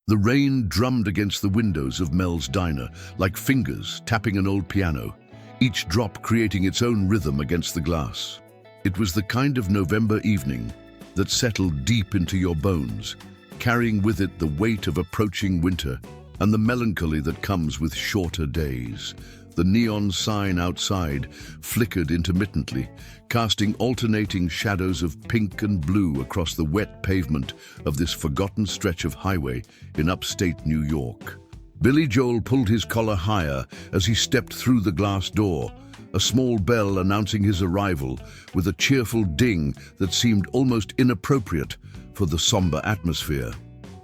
The rain drummed against the windows of Mel's diner, like fingers tapping an old piano, each drop creating its own rhythm against the glass. It was the kind of November evening that settled deep into your bones, carrying with it the weight of approaching winter and the melancholy that comes with shorter days. The neon sign outside flickered intermittently, casting alternating shadows of pink and blue across the wet pavement of this forgotten stretch of highway in upstate New York. Billy Joel pulled his collar higher as he stepped through the glass door, a small bell announcing his arrival with a cheerful ding that seemed almost inappropriate for the somber atmosphere.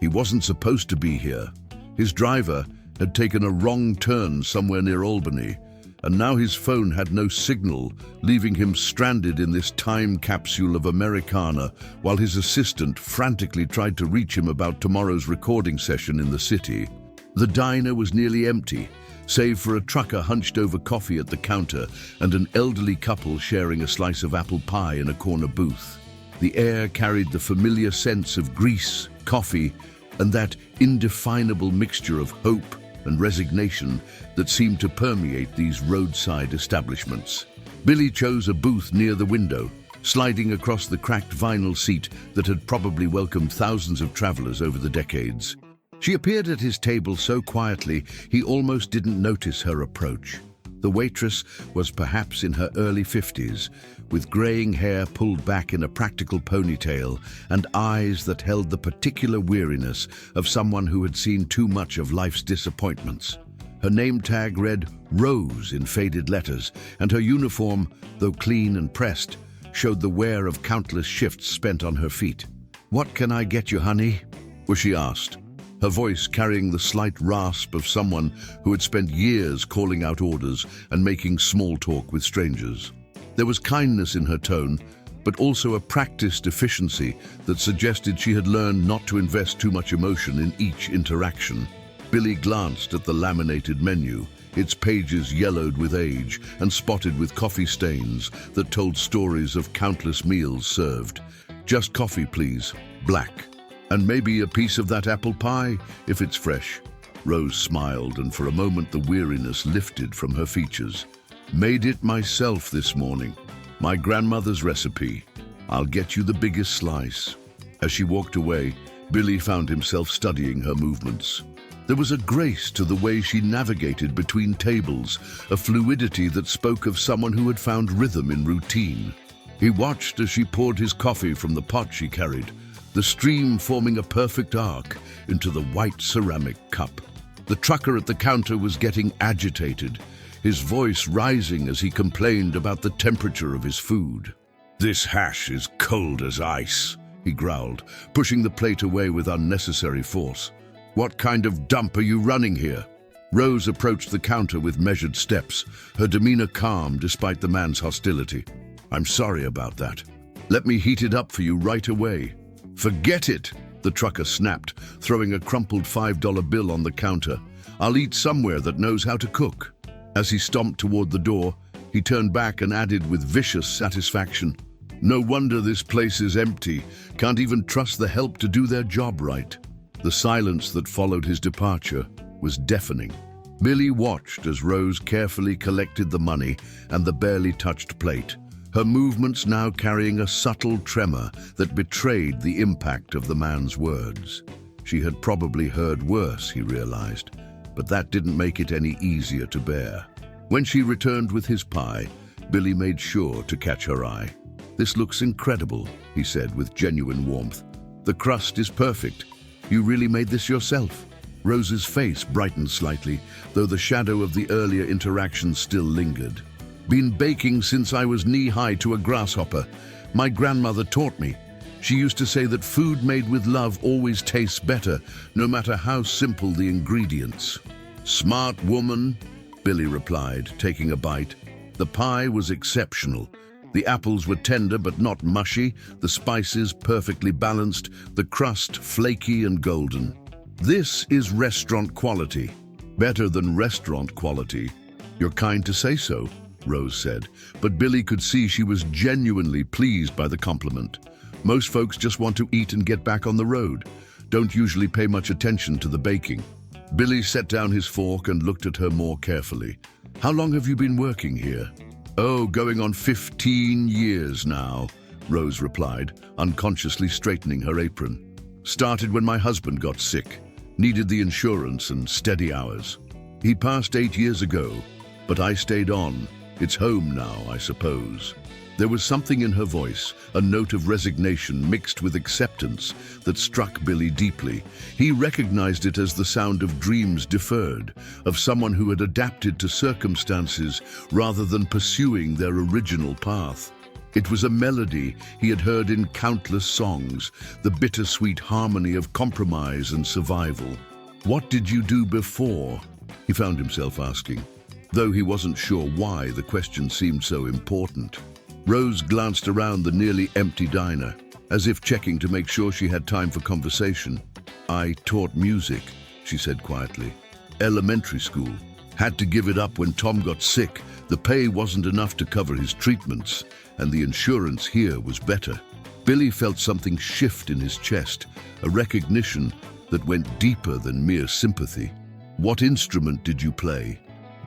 He wasn't supposed to be here. His driver had taken a wrong turn somewhere near Albany, and now his phone had no signal, leaving him stranded in this time capsule of Americana while his assistant frantically tried to reach him about tomorrow's recording session in the city. The diner was nearly empty, save for a trucker hunched over coffee at the counter and an elderly couple sharing a slice of apple pie in a corner booth. The air carried the familiar sense of grease, coffee, and that indefinable mixture of hope and resignation that seemed to permeate these roadside establishments. Billy chose a booth near the window, sliding across the cracked vinyl seat that had probably welcomed thousands of travelers over the decades. She appeared at his table so quietly he almost didn't notice her approach. The waitress was perhaps in her early 50s, with graying hair pulled back in a practical ponytail and eyes that held the particular weariness of someone who had seen too much of life's disappointments. Her name tag read Rose in faded letters, and her uniform, though clean and pressed, showed the wear of countless shifts spent on her feet. "What can I get you, honey?" she asked, her voice carrying the slight rasp of someone who had spent years calling out orders and making small talk with strangers. There was kindness in her tone, but also a practiced efficiency that suggested she had learned not to invest too much emotion in each interaction. Billy glanced at the laminated menu, its pages yellowed with age and spotted with coffee stains that told stories of countless meals served. "Just coffee, please. Black. And maybe a piece of that apple pie, if it's fresh." Rose smiled, and for a moment the weariness lifted from her features. "Made it myself this morning. My grandmother's recipe. I'll get you the biggest slice." As she walked away, Billy found himself studying her movements. There was a grace to the way she navigated between tables, a fluidity that spoke of someone who had found rhythm in routine. He watched as she poured his coffee from the pot she carried, the stream forming a perfect arc into the white ceramic cup. The trucker at the counter was getting agitated, his voice rising as he complained about the temperature of his food. "This hash is cold as ice," he growled, pushing the plate away with unnecessary force. "What kind of dump are you running here?" Rose approached the counter with measured steps, her demeanor calm despite the man's hostility. "I'm sorry about that. Let me heat it up for you right away." "Forget it," the trucker snapped, throwing a crumpled $5 bill on the counter. "I'll eat somewhere that knows how to cook." As he stomped toward the door, he turned back and added with vicious satisfaction, "No wonder this place is empty. Can't even trust the help to do their job right." The silence that followed his departure was deafening. Billy watched as Rose carefully collected the money and the barely touched plate, her movements now carrying a subtle tremor that betrayed the impact of the man's words. She had probably heard worse, he realized, but that didn't make it any easier to bear. When she returned with his pie, Billy made sure to catch her eye. "This looks incredible," he said with genuine warmth. "The crust is perfect. You really made this yourself?" Rose's face brightened slightly, though the shadow of the earlier interaction still lingered. "Been baking since I was knee-high to a grasshopper. My grandmother taught me. She used to say that food made with love always tastes better, no matter how simple the ingredients." "Smart woman," Billy replied, taking a bite. The pie was exceptional. The apples were tender but not mushy, the spices perfectly balanced, the crust flaky and golden. "This is restaurant quality. Better than restaurant quality." "You're kind to say so," Rose said, but Billy could see she was genuinely pleased by the compliment. Most folks just want to eat and get back on the road. don't usually pay much attention to the baking. Billy set down his fork and looked at her more carefully. How long have you been working here? Oh, going on 15 years now, Rose replied, unconsciously straightening her apron. Started when my husband got sick. Needed the insurance and steady hours. He passed 8 years ago, but I stayed on. It's home now, I suppose. There was something in her voice, a note of resignation mixed with acceptance, that struck Billy deeply. He recognized it as the sound of dreams deferred, of someone who had adapted to circumstances rather than pursuing their original path. It was a melody he had heard in countless songs, the bittersweet harmony of compromise and survival. What did you do before? He found himself asking, though he wasn't sure why the question seemed so important. Rose glanced around the nearly empty diner, as if checking to make sure she had time for conversation. I taught music, she said quietly. Elementary school. Had to give it up when Tom got sick. The pay wasn't enough to cover his treatments, and the insurance here was better. Billy felt something shift in his chest, a recognition that went deeper than mere sympathy. What instrument did you play?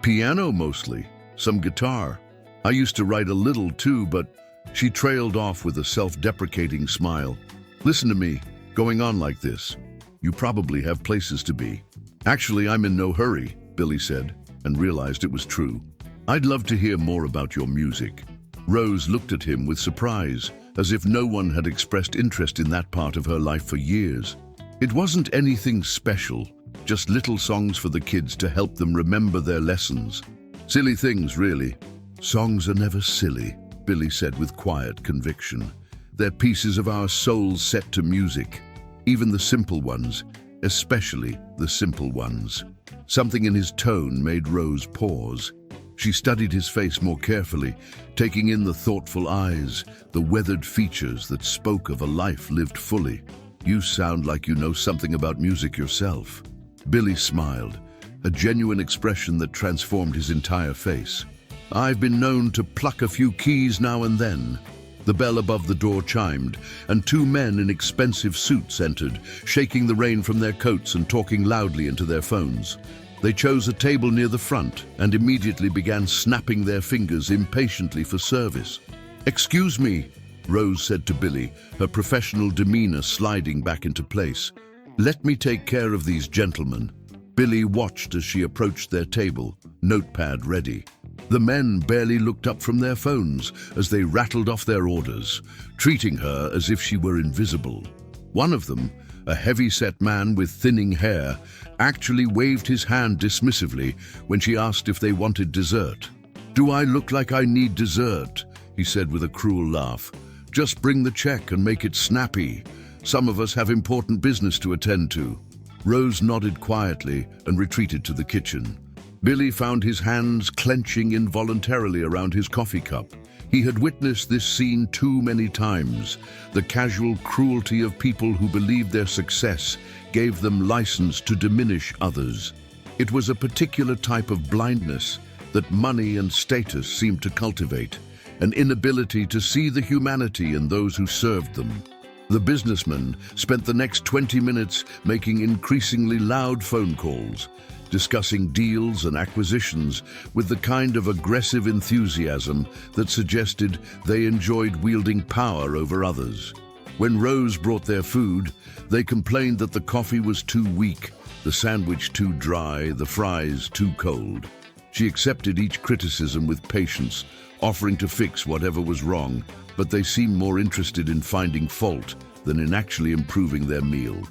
Piano mostly, some guitar. I used to write a little too, but she trailed off with a self-deprecating smile. Listen to me, going on like this. You probably have places to be. Actually, I'm in no hurry, Billy said, and realized it was true. I'd love to hear more about your music. Rose looked at him with surprise, as if no one had expressed interest in that part of her life for years. It wasn't anything special, just little songs for the kids to help them remember their lessons. Silly things, really. Songs are never silly, Billy said with quiet conviction. They're pieces of our souls set to music, even the simple ones, especially the simple ones. Something in his tone made Rose pause. She studied his face more carefully, taking in the thoughtful eyes, the weathered features that spoke of a life lived fully. You sound like you know something about music yourself. Billy smiled, a genuine expression that transformed his entire face. I've been known to pluck a few keys now and then. The bell above the door chimed, and two men in expensive suits entered, shaking the rain from their coats and talking loudly into their phones. They chose a table near the front and immediately began snapping their fingers impatiently for service. Excuse me, Rose said to Billy, her professional demeanor sliding back into place. Let me take care of these gentlemen. Billy watched as she approached their table, notepad ready. The men barely looked up from their phones as they rattled off their orders, treating her as if she were invisible. One of them, a heavy-set man with thinning hair, actually waved his hand dismissively when she asked if they wanted dessert. Do I look like I need dessert? He said with a cruel laugh. Just bring the check and make it snappy. Some of us have important business to attend to. Rose nodded quietly and retreated to the kitchen. Billy found his hands clenching involuntarily around his coffee cup. He had witnessed this scene too many times, the casual cruelty of people who believed their success gave them license to diminish others. It was a particular type of blindness that money and status seemed to cultivate, an inability to see the humanity in those who served them. The businessman spent the next 20 minutes making increasingly loud phone calls, discussing deals and acquisitions with the kind of aggressive enthusiasm that suggested they enjoyed wielding power over others. When Rose brought their food, they complained that the coffee was too weak, the sandwich too dry, the fries too cold. She accepted each criticism with patience, offering to fix whatever was wrong, but they seemed more interested in finding fault than in actually improving their meal.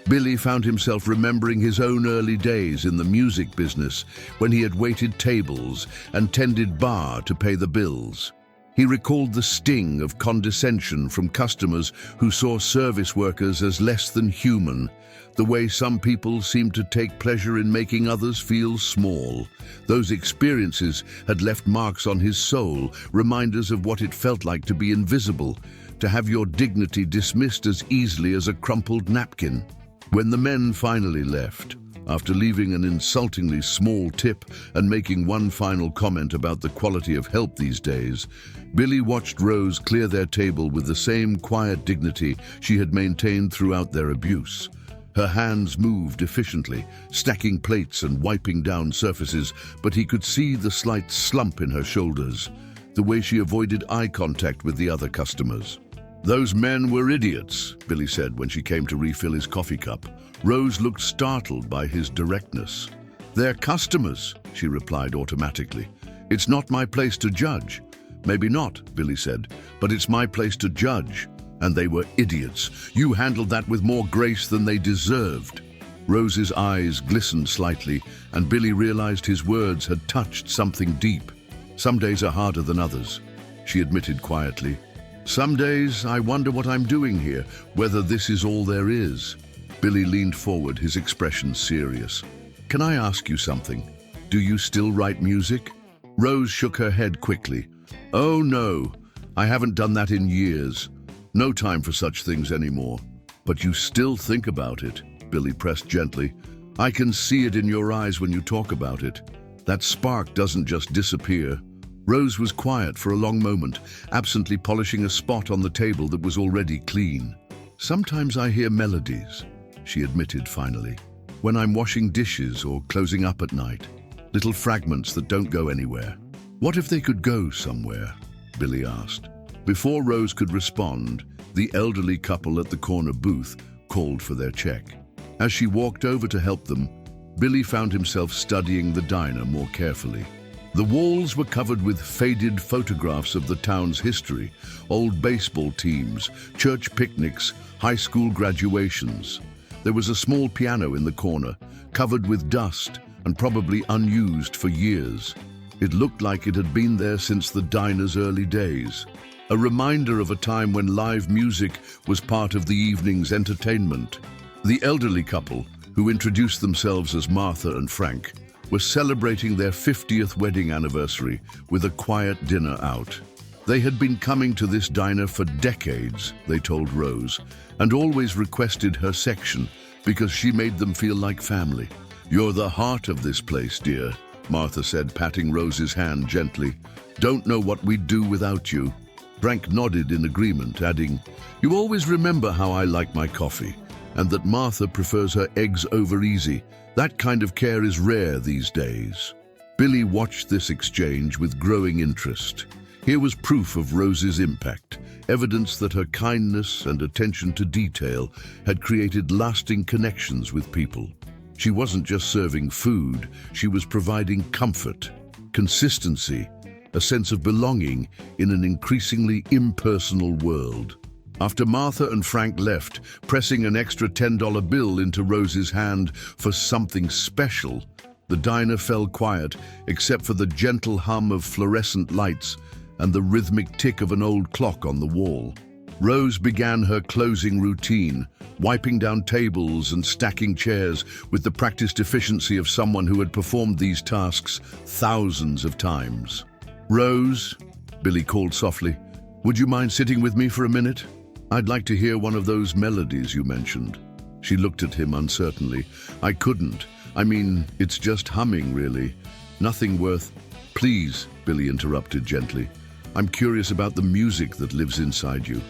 Billy found himself remembering his own early days in the music business when he had waited tables and tended bar to pay the bills. He recalled the sting of condescension from customers who saw service workers as less than human, the way some people seemed to take pleasure in making others feel small. Those experiences had left marks on his soul, reminders of what it felt like to be invisible, to have your dignity dismissed as easily as a crumpled napkin. When the men finally left, after leaving an insultingly small tip and making one final comment about the quality of help these days, Billy watched Rose clear their table with the same quiet dignity she had maintained throughout their abuse. Her hands moved efficiently, stacking plates and wiping down surfaces, but he could see the slight slump in her shoulders, the way she avoided eye contact with the other customers. "Those men were idiots," Billy said when she came to refill his coffee cup. Rose looked startled by his directness. "They're customers," she replied automatically. "It's not my place to judge." "Maybe not," Billy said, "but it's my place to judge. And they were idiots. You handled that with more grace than they deserved." Rose's eyes glistened slightly, and Billy realized his words had touched something deep. "Some days are harder than others," she admitted quietly. "Some days I wonder what I'm doing here, whether this is all there is." Billy leaned forward, his expression serious. "Can I ask you something? Do you still write music?" Rose shook her head quickly. "Oh no, I haven't done that in years. No time for such things anymore." "But you still think about it," Billy pressed gently. "I can see it in your eyes when you talk about it. That spark doesn't just disappear." Rose was quiet for a long moment, absently polishing a spot on the table that was already clean. "Sometimes I hear melodies," she admitted finally, "when I'm washing dishes or closing up at night. Little fragments that don't go anywhere." "What if they could go somewhere?" Billy asked. Before Rose could respond, the elderly couple at the corner booth called for their check. As she walked over to help them, Billy found himself studying the diner more carefully. The walls were covered with faded photographs of the town's history, old baseball teams, church picnics, high school graduations. There was a small piano in the corner, covered with dust and probably unused for years. It looked like it had been there since the diner's early days. A reminder of a time when live music was part of the evening's entertainment. The elderly couple, who introduced themselves as Martha and Frank, were celebrating their 50th wedding anniversary with a quiet dinner out. They had been coming to this diner for decades, they told Rose, and always requested her section because she made them feel like family. "You're the heart of this place, dear," Martha said, patting Rose's hand gently. "Don't know what we'd do without you." Frank nodded in agreement, adding, "You always remember how I like my coffee, and that Martha prefers her eggs over easy. That kind of care is rare these days." Billy watched this exchange with growing interest. Here was proof of Rose's impact, evidence that her kindness and attention to detail had created lasting connections with people. She wasn't just serving food, she was providing comfort, consistency, a sense of belonging in an increasingly impersonal world. After Martha and Frank left, pressing an extra $10 bill into Rose's hand for something special, the diner fell quiet except for the gentle hum of fluorescent lights and the rhythmic tick of an old clock on the wall. Rose began her closing routine, wiping down tables and stacking chairs with the practiced efficiency of someone who had performed these tasks thousands of times. "Rose," Billy called softly, "would you mind sitting with me for a minute? I'd like to hear one of those melodies you mentioned." She looked at him uncertainly. "I couldn't. I mean, it's just humming, really. Nothing worth—" "Please," Billy interrupted gently. "I'm curious about the music that lives inside you."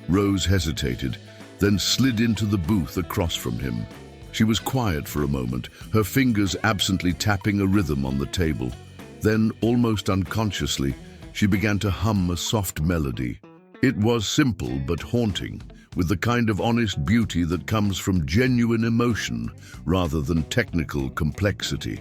Rose hesitated, then slid into the booth across from him. She was quiet for a moment, her fingers absently tapping a rhythm on the table. Then, almost unconsciously, she began to hum a soft melody. It was simple but haunting, with the kind of honest beauty that comes from genuine emotion rather than technical complexity.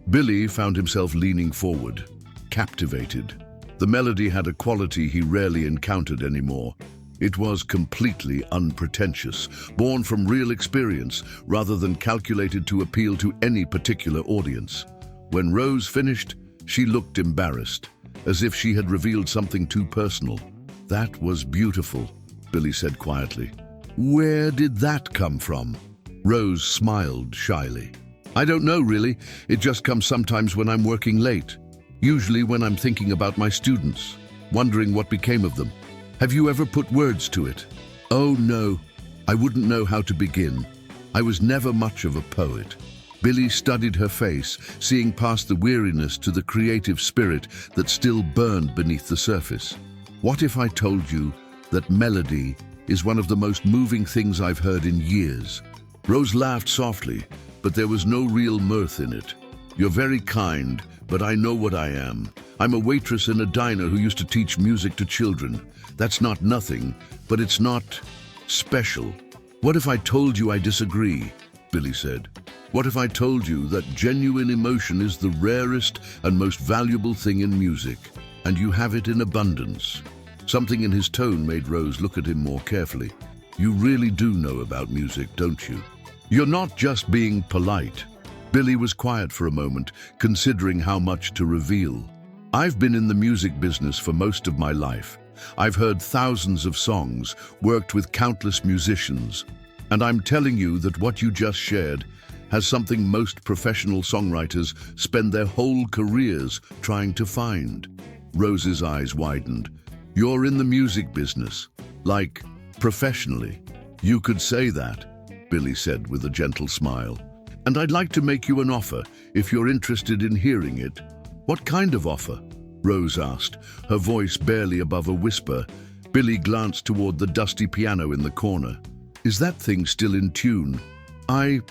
Billy found himself leaning forward, captivated. The melody had a quality he rarely encountered anymore. It was completely unpretentious, born from real experience rather than calculated to appeal to any particular audience. When Rose finished, she looked embarrassed, as if she had revealed something too personal. "That was beautiful," Billy said quietly. "Where did that come from?" Rose smiled shyly. "I don't know, really. It just comes sometimes when I'm working late. Usually when I'm thinking about my students, wondering what became of them. Have you ever put words to it?" "Oh, no. I wouldn't know how to begin. I was never much of a poet." Billy studied her face, seeing past the weariness to the creative spirit that still burned beneath the surface. "What if I told you that melody is one of the most moving things I've heard in years? Rose laughed softly, but there was no real mirth in it. "You're very kind, but I know what I am. I'm a waitress in a diner who used to teach music to children. That's not nothing, but it's not special." "What if I told you I disagree?" Billy said. "What if I told you that genuine emotion is the rarest and most valuable thing in music, and you have it in abundance?" Something in his tone made Rose look at him more carefully. "You really do know about music, don't you? You're not just being polite." Billy was quiet for a moment, considering how much to reveal. "I've been in the music business for most of my life. I've heard thousands of songs, worked with countless musicians, and I'm telling you that what you just shared has something most professional songwriters spend their whole careers trying to find." Rose's eyes widened. "You're in the music business, like professionally." "You could say that," Billy said with a gentle smile. "And I'd like to make you an offer if you're interested in hearing it." "What kind of offer?" Rose asked, her voice barely above a whisper. Billy glanced toward the dusty piano in the corner. "Is that thing still in tune?" I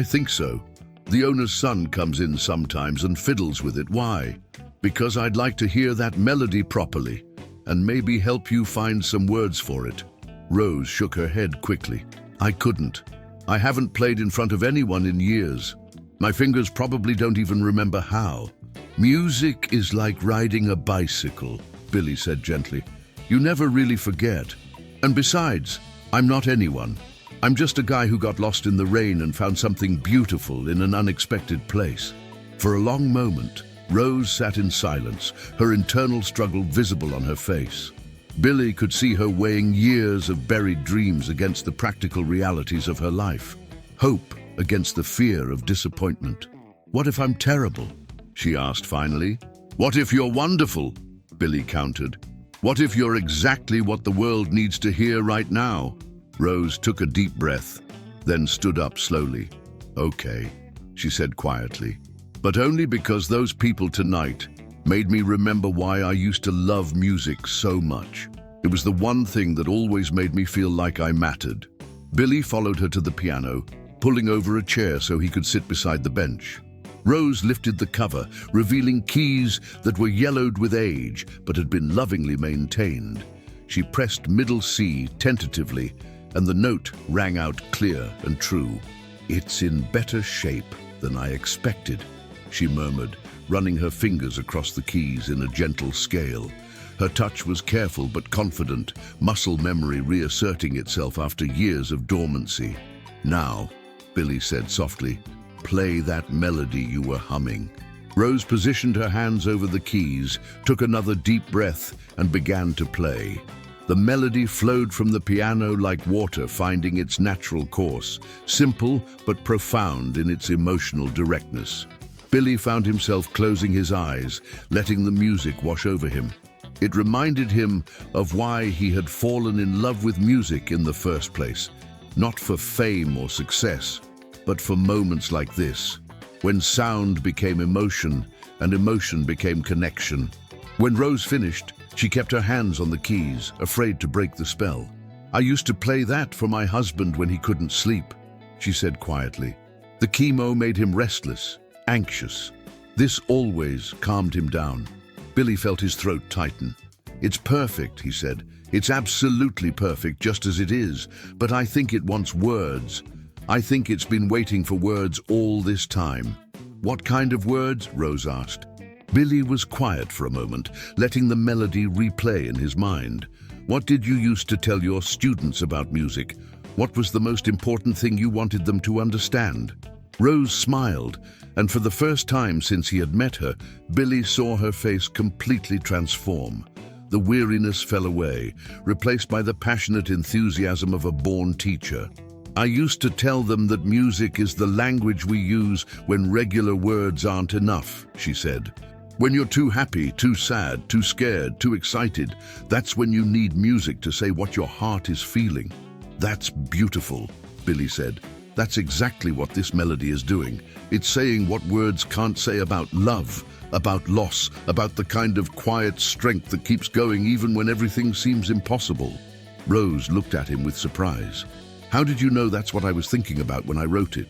think so. The owner's son comes in sometimes and fiddles with it." "Why?" "Because I'd like to hear that melody properly, and maybe help you find some words for it." Rose shook her head quickly. "I couldn't. I haven't played in front of anyone in years. My fingers probably don't even remember how." "Music is like riding a bicycle," Billy said gently. "You never really forget. And besides, I'm not anyone. I'm just a guy who got lost in the rain and found something beautiful in an unexpected place." For a long moment, Rose sat in silence, her internal struggle visible on her face. Billy could see her weighing years of buried dreams against the practical realities of her life. Hope against the fear of disappointment. "What if I'm terrible?" she asked finally. "What if you're wonderful?" Billy countered. "What if you're exactly what the world needs to hear right now?" Rose took a deep breath, then stood up slowly. "Okay," she said quietly, "but only because those people tonight made me remember why I used to love music so much. It was the one thing that always made me feel like I mattered." Billy followed her to the piano, pulling over a chair so he could sit beside the bench. Rose lifted the cover, revealing keys that were yellowed with age but had been lovingly maintained. She pressed middle C tentatively, and the note rang out clear and true. "It's in better shape than I expected," she murmured, running her fingers across the keys in a gentle scale. Her touch was careful but confident, muscle memory reasserting itself after years of dormancy. "Now," Billy said softly, "play that melody you were humming." Rose positioned her hands over the keys, took another deep breath, and began to play. The melody flowed from the piano like water finding its natural course, simple but profound in its emotional directness. Billy found himself closing his eyes, letting the music wash over him. It reminded him of why he had fallen in love with music in the first place, not for fame or success, but for moments like this, when sound became emotion and emotion became connection. When Rose finished, she kept her hands on the keys, afraid to break the spell. "I used to play that for my husband when he couldn't sleep," she said quietly. The chemo made him restless, anxious. This always calmed him down. Billy felt his throat tighten. "It's perfect," he said. "It's absolutely perfect, just as it is. But I think it wants words. I think it's been waiting for words all this time." "What kind of words?" Rose asked. Billy was quiet for a moment, letting the melody replay in his mind. "What did you used to tell your students about music? What was the most important thing you wanted them to understand?" Rose smiled, and for the first time since he had met her, Billy saw her face completely transform. The weariness fell away, replaced by the passionate enthusiasm of a born teacher. "I used to tell them that music is the language we use when regular words aren't enough," she said. "When you're too happy, too sad, too scared, too excited, that's when you need music to say what your heart is feeling." "That's beautiful," Billy said. "That's exactly what this melody is doing. It's saying what words can't say about love, about loss, about the kind of quiet strength that keeps going even when everything seems impossible." Rose looked at him with surprise. How did you know that's what I was thinking about when I wrote it?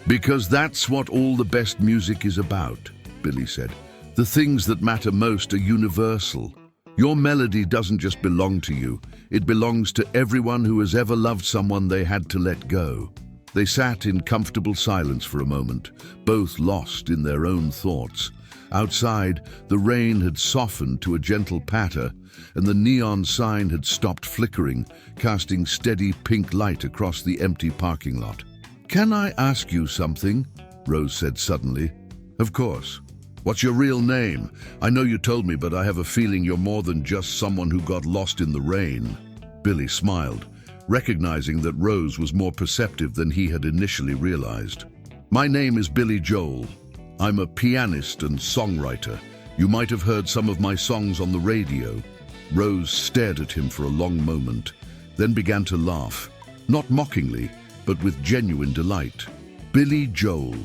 Because that's what all the best music is about, Billy said. The things that matter most are universal. Your melody doesn't just belong to you, it belongs to everyone who has ever loved someone they had to let go. They sat in comfortable silence for a moment, both lost in their own thoughts. Outside, the rain had softened to a gentle patter, and the neon sign had stopped flickering, casting steady pink light across the empty parking lot. "Can I ask you something?" Rose said suddenly. "Of course. What's your real name? I know you told me, but I have a feeling you're more than just someone who got lost in the rain." Billy smiled, recognizing that Rose was more perceptive than he had initially realized. "My name is Billy Joel. I'm a pianist and songwriter. You might have heard some of my songs on the radio." Rose stared at him for a long moment, then began to laugh, not mockingly, but with genuine delight. "Billy Joel,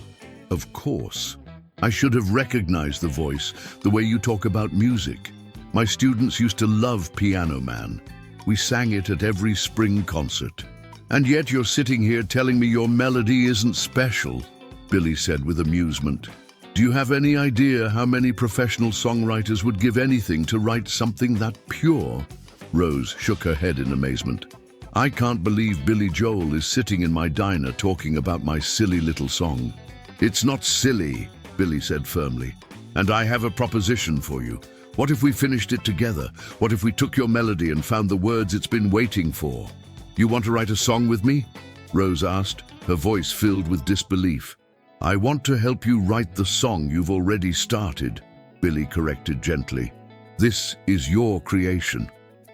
of course. I should have recognized the voice, the way you talk about music. My students used to love Piano Man. We sang it at every spring concert. And yet you're sitting here telling me your melody isn't special," Billy said with amusement. "Do you have any idea how many professional songwriters would give anything to write something that pure?" Rose shook her head in amazement. "I can't believe Billy Joel is sitting in my diner talking about my silly little song." "It's not silly," Billy said firmly. "And I have a proposition for you. What if we finished it together? What if we took your melody and found the words it's been waiting for?" "You want to write a song with me?" Rose asked, her voice filled with disbelief. "I want to help you write the song you've already started," Billy corrected gently. "This is your creation.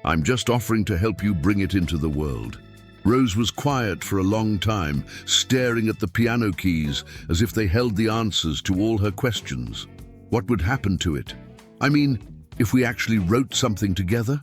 I'm just offering to help you bring it into the world." Rose was quiet for a long time, staring at the piano keys as if they held the answers to all her questions. What would happen to it? I mean, if we actually wrote something together?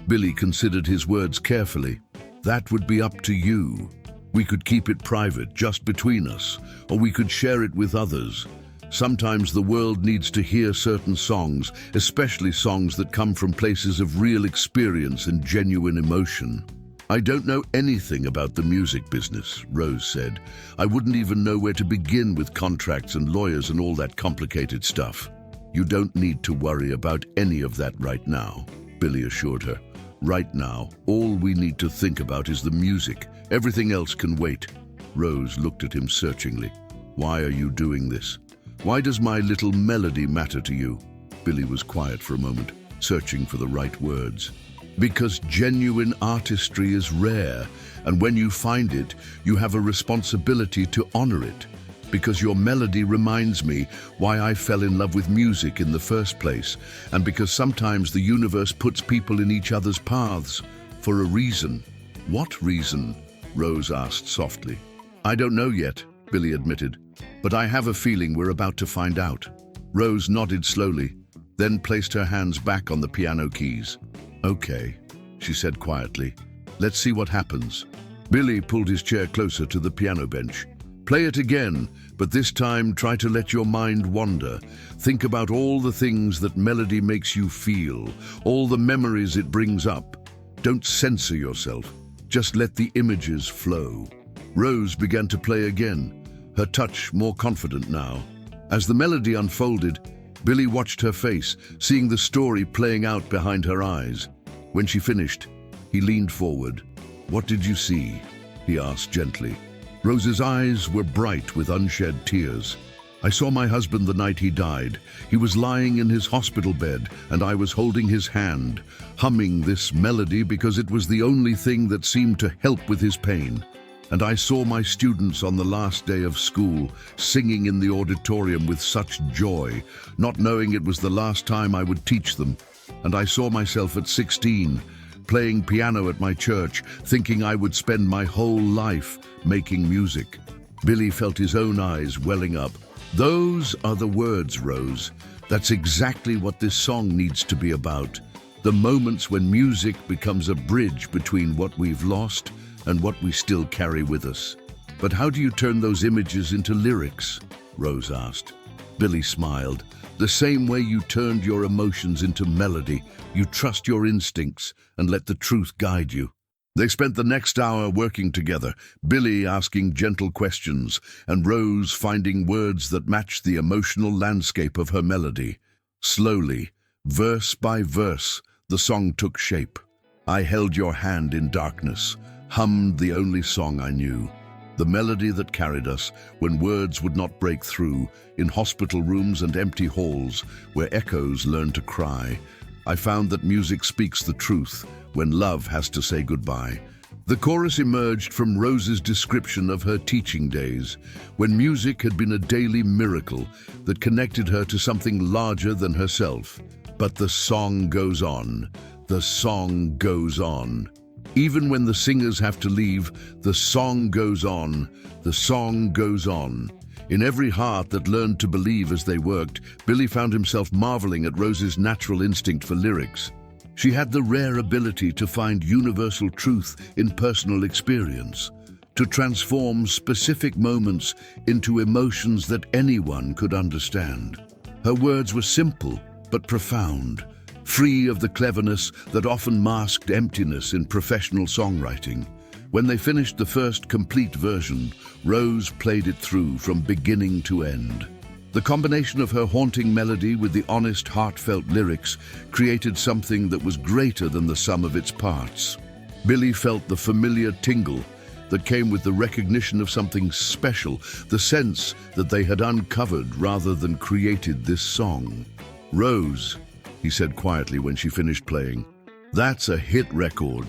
Billy considered his words carefully. "That would be up to you. We could keep it private, just between us, or we could share it with others. Sometimes the world needs to hear certain songs, especially songs that come from places of real experience and genuine emotion." "I don't know anything about the music business," Rose said. "I wouldn't even know where to begin with contracts and lawyers and all that complicated stuff." "You don't need to worry about any of that right now," Billy assured her. "Right now, all we need to think about is the music. Everything else can wait." Rose looked at him searchingly. "Why are you doing this? Why does my little melody matter to you?" Billy was quiet for a moment, searching for the right words. "Because genuine artistry is rare, and when you find it, you have a responsibility to honor it. Because your melody reminds me why I fell in love with music in the first place, and because sometimes the universe puts people in each other's paths for a reason." "What reason?" Rose asked softly. "I don't know yet," Billy admitted, "but I have a feeling we're about to find out." Rose nodded slowly, then placed her hands back on the piano keys. "Okay," she said quietly. "Let's see what happens." Billy pulled his chair closer to the piano bench. "Play it again, but this time try to let your mind wander. Think about all the things that melody makes you feel, all the memories it brings up. Don't censor yourself. Just let the images flow." Rose began to play again, her touch more confident now. As the melody unfolded, Billy watched her face, seeing the story playing out behind her eyes. When she finished, he leaned forward. "What did you see?" he asked gently. Rose's eyes were bright with unshed tears. "I saw my husband the night he died. He was lying in his hospital bed, and I was holding his hand, humming this melody because it was the only thing that seemed to help with his pain. And I saw my students on the last day of school, singing in the auditorium with such joy, not knowing it was the last time I would teach them. And I saw myself at 16, playing piano at my church, thinking I would spend my whole life making music." Billy felt his own eyes welling up. "Those are the words, Rose. That's exactly what this song needs to be about. The moments when music becomes a bridge between what we've lost and what we still carry with us." "But how do you turn those images into lyrics?" Rose asked. Billy smiled. "The same way you turned your emotions into melody. You trust your instincts and let the truth guide you." They spent the next hour working together, Billy asking gentle questions and Rose finding words that matched the emotional landscape of her melody. Slowly, verse by verse, the song took shape. I held your hand in darkness, hummed the only song I knew. The melody that carried us when words would not break through, in hospital rooms and empty halls where echoes learn to cry. I found that music speaks the truth when love has to say goodbye. The chorus emerged from Rose's description of her teaching days, when music had been a daily miracle that connected her to something larger than herself. But the song goes on. The song goes on. Even when the singers have to leave, the song goes on. The song goes on. In every heart that learned to believe as they worked, Billy found himself marveling at Rose's natural instinct for lyrics. She had the rare ability to find universal truth in personal experience, to transform specific moments into emotions that anyone could understand. Her words were simple but profound, free of the cleverness that often masked emptiness in professional songwriting. When they finished the first complete version, Rose played it through from beginning to end. The combination of her haunting melody with the honest, heartfelt lyrics created something that was greater than the sum of its parts. Billy felt the familiar tingle that came with the recognition of something special, the sense that they had uncovered rather than created this song. "Rose," he said quietly when she finished playing, "that's a hit record."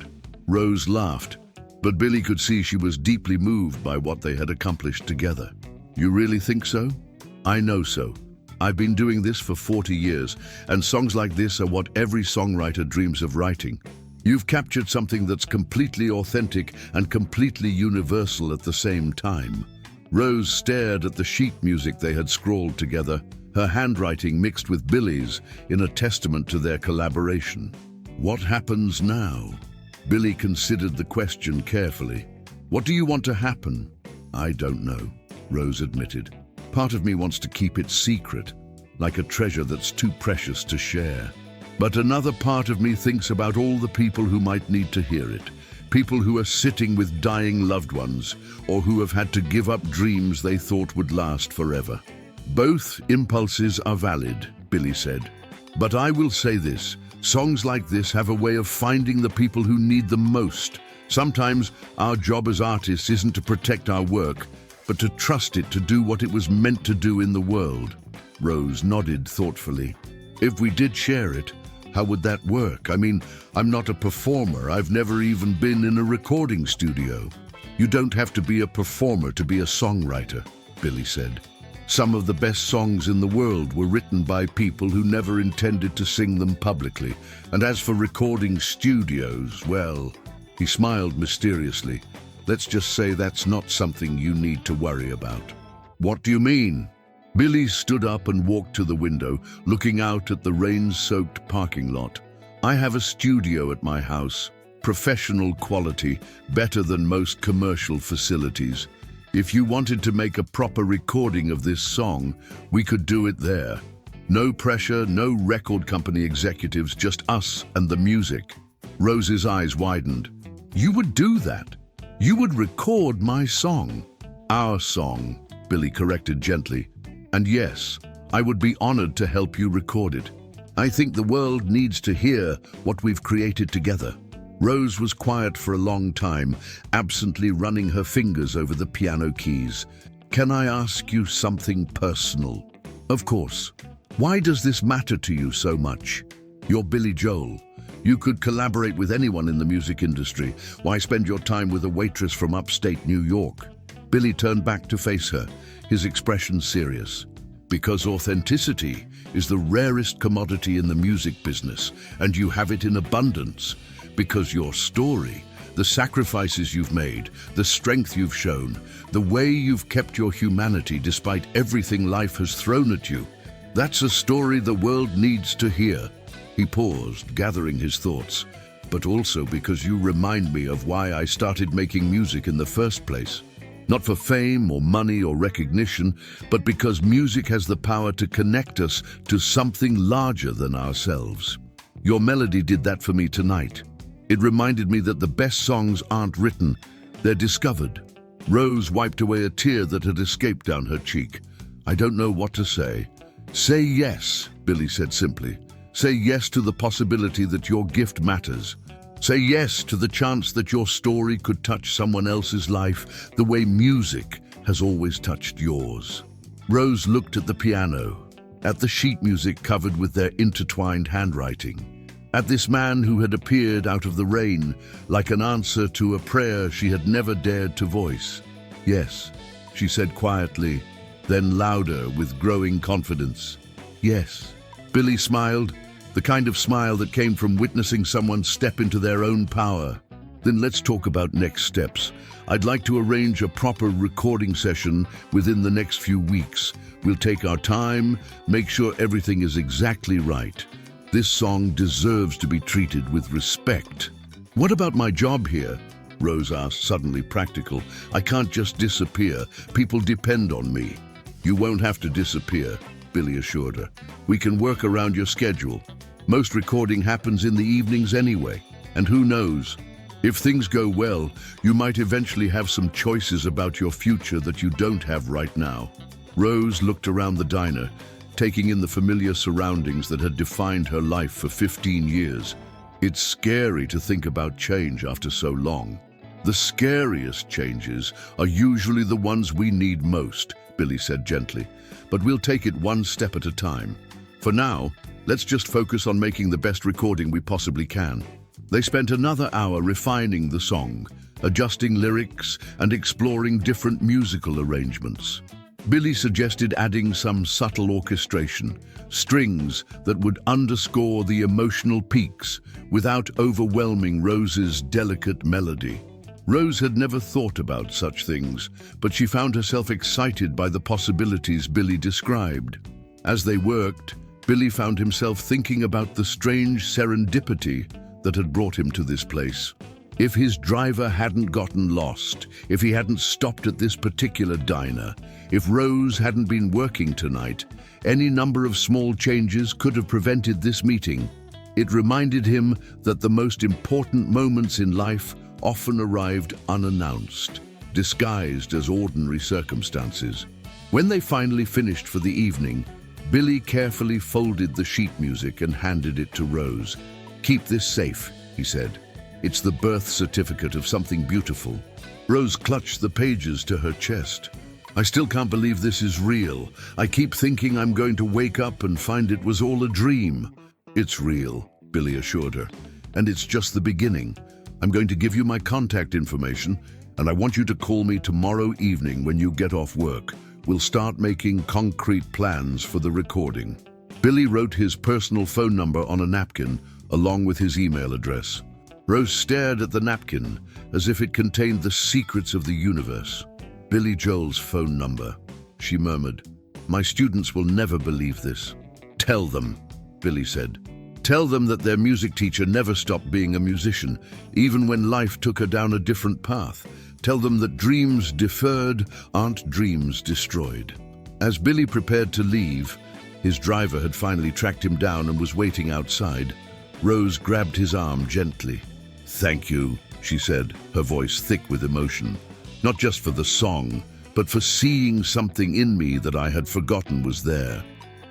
Rose laughed, but Billy could see she was deeply moved by what they had accomplished together. "You really think so?" "I know so. I've been doing this for 40 years, and songs like this are what every songwriter dreams of writing. You've captured something that's completely authentic and completely universal at the same time." Rose stared at the sheet music they had scrawled together, her handwriting mixed with Billy's in a testament to their collaboration. "What happens now?" Billy considered the question carefully. "What do you want to happen?" "I don't know," Rose admitted. "Part of me wants to keep it secret, like a treasure that's too precious to share. But another part of me thinks about all the people who might need to hear it, people who are sitting with dying loved ones, or who have had to give up dreams they thought would last forever." "Both impulses are valid," Billy said. "But I will say this, songs like this have a way of finding the people who need them most. Sometimes our job as artists isn't to protect our work, but to trust it to do what it was meant to do in the world." Rose nodded thoughtfully. "If we did share it, how would that work? I mean, I'm not a performer. I've never even been in a recording studio." "You don't have to be a performer to be a songwriter," Billy said. "Some of the best songs in the world were written by people who never intended to sing them publicly. And as for recording studios, well," he smiled mysteriously, "let's just say that's not something you need to worry about." "What do you mean?" Billy stood up and walked to the window, looking out at the rain-soaked parking lot. "I have a studio at my house, professional quality, better than most commercial facilities. If you wanted to make a proper recording of this song, we could do it there. No pressure, no record company executives, just us and the music." Rose's eyes widened. "You would do that? You would record my song?" "Our song," Billy corrected gently. "And yes, I would be honored to help you record it. I think the world needs to hear what we've created together." Rose was quiet for a long time, absently running her fingers over the piano keys. "Can I ask you something personal?" "Of course. Why does this matter to you so much? You're Billy Joel. You could collaborate with anyone in the music industry. Why spend your time with a waitress from upstate New York?" Billy turned back to face her, his expression serious. "Because authenticity is the rarest commodity in the music business, and you have it in abundance. Because your story, the sacrifices you've made, the strength you've shown, the way you've kept your humanity despite everything life has thrown at you, that's a story the world needs to hear." He paused, gathering his thoughts. "But also because you remind me of why I started making music in the first place. Not for fame or money or recognition, but because music has the power to connect us to something larger than ourselves. Your melody did that for me tonight. It reminded me that the best songs aren't written, they're discovered. Rose wiped away a tear that had escaped down her cheek. I don't know what to say. Say yes, Billy said simply. Say yes to the possibility that your gift matters. Say yes to the chance that your story could touch someone else's life the way music has always touched yours. Rose looked at the piano, at the sheet music covered with their intertwined handwriting, at this man who had appeared out of the rain like an answer to a prayer she had never dared to voice. Yes, she said quietly, then louder with growing confidence. Yes. Billy smiled, the kind of smile that came from witnessing someone step into their own power. Then let's talk about next steps. I'd like to arrange a proper recording session within the next few weeks. We'll take our time, make sure everything is exactly right. This song deserves to be treated with respect. What about my job here? Rose asked, suddenly practical. I can't just disappear. People depend on me. You won't have to disappear, Billy assured her. We can work around your schedule. Most recording happens in the evenings anyway. And who knows? If things go well, you might eventually have some choices about your future that you don't have right now. Rose looked around the diner, taking in the familiar surroundings that had defined her life for 15 years. It's scary to think about change after so long. The scariest changes are usually the ones we need most, Billy said gently. But we'll take it one step at a time. For now, let's just focus on making the best recording we possibly can. They spent another hour refining the song, adjusting lyrics and exploring different musical arrangements. Billy suggested adding some subtle orchestration, strings that would underscore the emotional peaks without overwhelming Rose's delicate melody. Rose had never thought about such things, but she found herself excited by the possibilities Billy described. As they worked, Billy found himself thinking about the strange serendipity that had brought him to this place. If his driver hadn't gotten lost, if he hadn't stopped at this particular diner, if Rose hadn't been working tonight, any number of small changes could have prevented this meeting. It reminded him that the most important moments in life often arrived unannounced, disguised as ordinary circumstances. When they finally finished for the evening, Billy carefully folded the sheet music and handed it to Rose. Keep this safe, he said. It's the birth certificate of something beautiful. Rose clutched the pages to her chest. I still can't believe this is real. I keep thinking I'm going to wake up and find it was all a dream. It's real, Billy assured her. And it's just the beginning. I'm going to give you my contact information, and I want you to call me tomorrow evening when you get off work. We'll start making concrete plans for the recording. Billy wrote his personal phone number on a napkin, along with his email address. Rose stared at the napkin as if it contained the secrets of the universe. Billy Joel's phone number, she murmured. My students will never believe this. Tell them, Billy said. Tell them that their music teacher never stopped being a musician, even when life took her down a different path. Tell them that dreams deferred aren't dreams destroyed. As Billy prepared to leave, his driver had finally tracked him down and was waiting outside. Rose grabbed his arm gently. Thank you, she said, her voice thick with emotion. Not just for the song, but for seeing something in me that I had forgotten was there.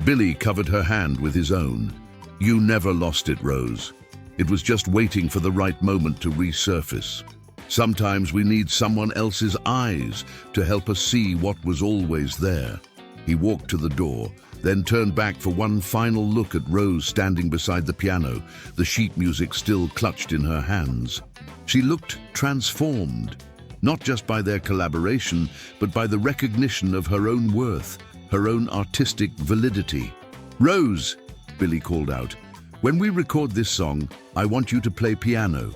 Billy covered her hand with his own. You never lost it, Rose. It was just waiting for the right moment to resurface. Sometimes we need someone else's eyes to help us see what was always there. He walked to the door, then turned back for one final look at Rose standing beside the piano, the sheet music still clutched in her hands. She looked transformed, not just by their collaboration, but by the recognition of her own worth, her own artistic validity. Rose, Billy called out, when we record this song, I want you to play piano.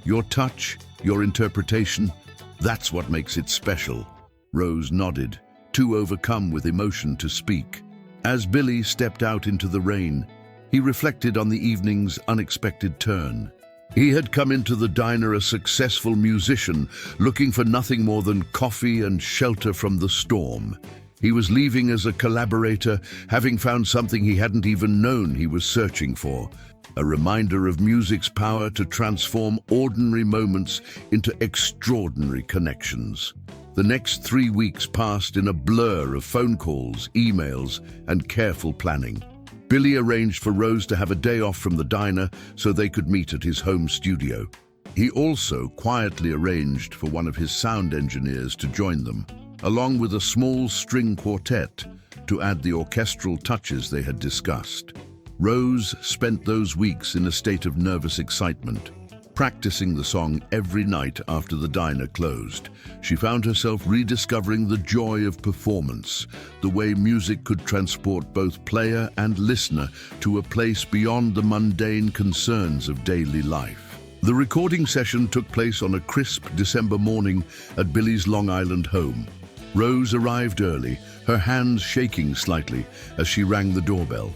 Your touch, your interpretation, that's what makes it special. Rose nodded, too overcome with emotion to speak. As Billy stepped out into the rain, he reflected on the evening's unexpected turn. He had come into the diner a successful musician, looking for nothing more than coffee and shelter from the storm. He was leaving as a collaborator, having found something he hadn't even known he was searching for. A reminder of music's power to transform ordinary moments into extraordinary connections. The next 3 weeks passed in a blur of phone calls, emails, and careful planning. Billy arranged for Rose to have a day off from the diner so they could meet at his home studio. He also quietly arranged for one of his sound engineers to join them, along with a small string quartet to add the orchestral touches they had discussed. Rose spent those weeks in a state of nervous excitement, practicing the song every night after the diner closed. She found herself rediscovering the joy of performance, the way music could transport both player and listener to a place beyond the mundane concerns of daily life. The recording session took place on a crisp December morning at Billy's Long Island home. Rose arrived early, her hands shaking slightly as she rang the doorbell.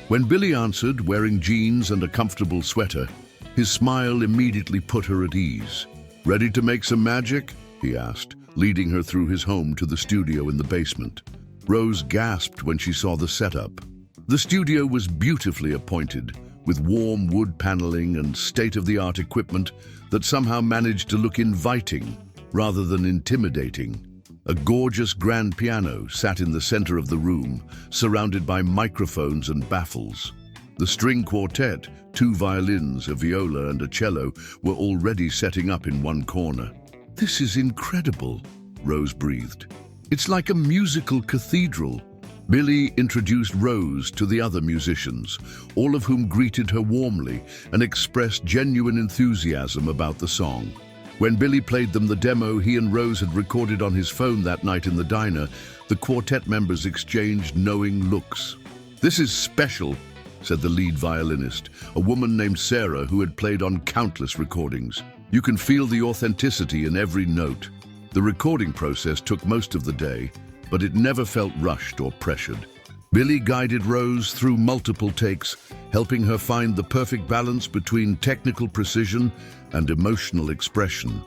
When Billy answered, wearing jeans and a comfortable sweater, his smile immediately put her at ease. "Ready to make some magic?" he asked, leading her through his home to the studio in the basement. Rose gasped when she saw the setup. The studio was beautifully appointed, with warm wood paneling and state-of-the-art equipment that somehow managed to look inviting rather than intimidating. A gorgeous grand piano sat in the center of the room, surrounded by microphones and baffles. The string quartet, 2 violins, a viola and a cello, were already setting up in one corner. "This is incredible," Rose breathed. "It's like a musical cathedral." Billy introduced Rose to the other musicians, all of whom greeted her warmly and expressed genuine enthusiasm about the song. When Billy played them the demo he and Rose had recorded on his phone that night in the diner, the quartet members exchanged knowing looks. "This is special," said the lead violinist, a woman named Sarah who had played on countless recordings. "You can feel the authenticity in every note." The recording process took most of the day, but it never felt rushed or pressured. Billy guided Rose through multiple takes, helping her find the perfect balance between technical precision and emotional expression.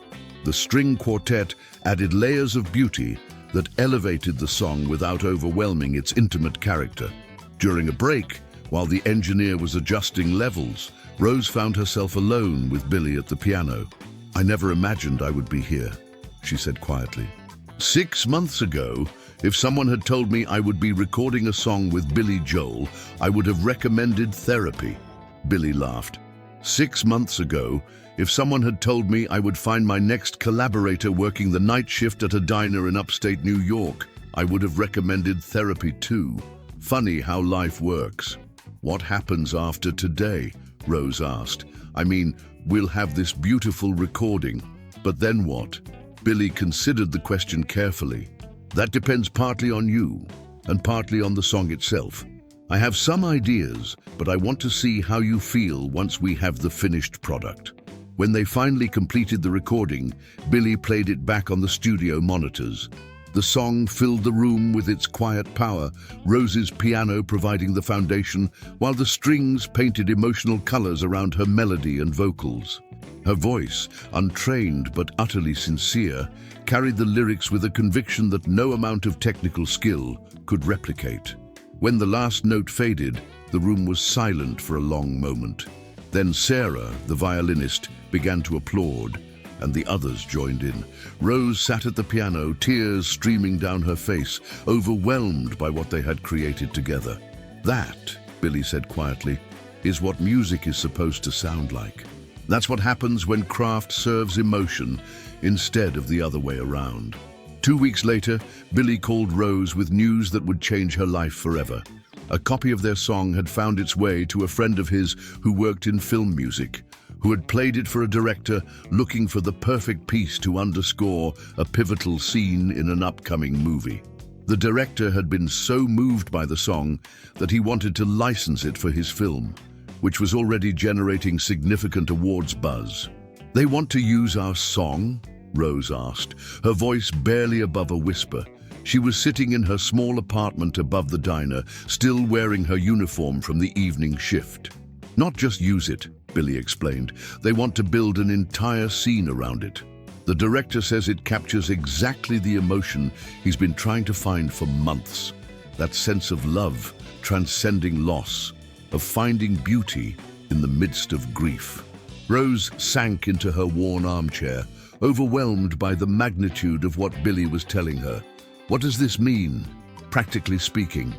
The string quartet added layers of beauty that elevated the song without overwhelming its intimate character. During a break, while the engineer was adjusting levels, Rose found herself alone with Billy at the piano. "I never imagined I would be here," she said quietly. 6 months ago, if someone had told me I would be recording a song with Billy Joel, I would have recommended therapy." Billy laughed. 6 months ago, if someone had told me I would find my next collaborator working the night shift at a diner in upstate New York, I would have recommended therapy too. Funny how life works." "What happens after today?" Rose asked. "I mean, we'll have this beautiful recording, but then what?" Billy considered the question carefully. "That depends partly on you and partly on the song itself. I have some ideas, but I want to see how you feel once we have the finished product." When they finally completed the recording, Billy played it back on the studio monitors. The song filled the room with its quiet power, Rose's piano providing the foundation, while the strings painted emotional colors around her melody and vocals. Her voice, untrained but utterly sincere, carried the lyrics with a conviction that no amount of technical skill could replicate. When the last note faded, the room was silent for a long moment. Then Sarah, the violinist, began to applaud, and the others joined in. Rose sat at the piano, tears streaming down her face, overwhelmed by what they had created together. "That," Billy said quietly, "is what music is supposed to sound like. That's what happens when craft serves emotion instead of the other way around." 2 weeks later, Billy called Rose with news that would change her life forever. A copy of their song had found its way to a friend of his who worked in film music, who had played it for a director looking for the perfect piece to underscore a pivotal scene in an upcoming movie. The director had been so moved by the song that he wanted to license it for his film, which was already generating significant awards buzz. "They want to use our song?" Rose asked, her voice barely above a whisper. She was sitting in her small apartment above the diner, still wearing her uniform from the evening shift. "Not just use it," Billy explained. "They want to build an entire scene around it." The director says it captures exactly the emotion he's been trying to find for months. That sense of love, transcending loss, of finding beauty in the midst of grief. Rose sank into her worn armchair, overwhelmed by the magnitude of what Billy was telling her. What does this mean, practically speaking?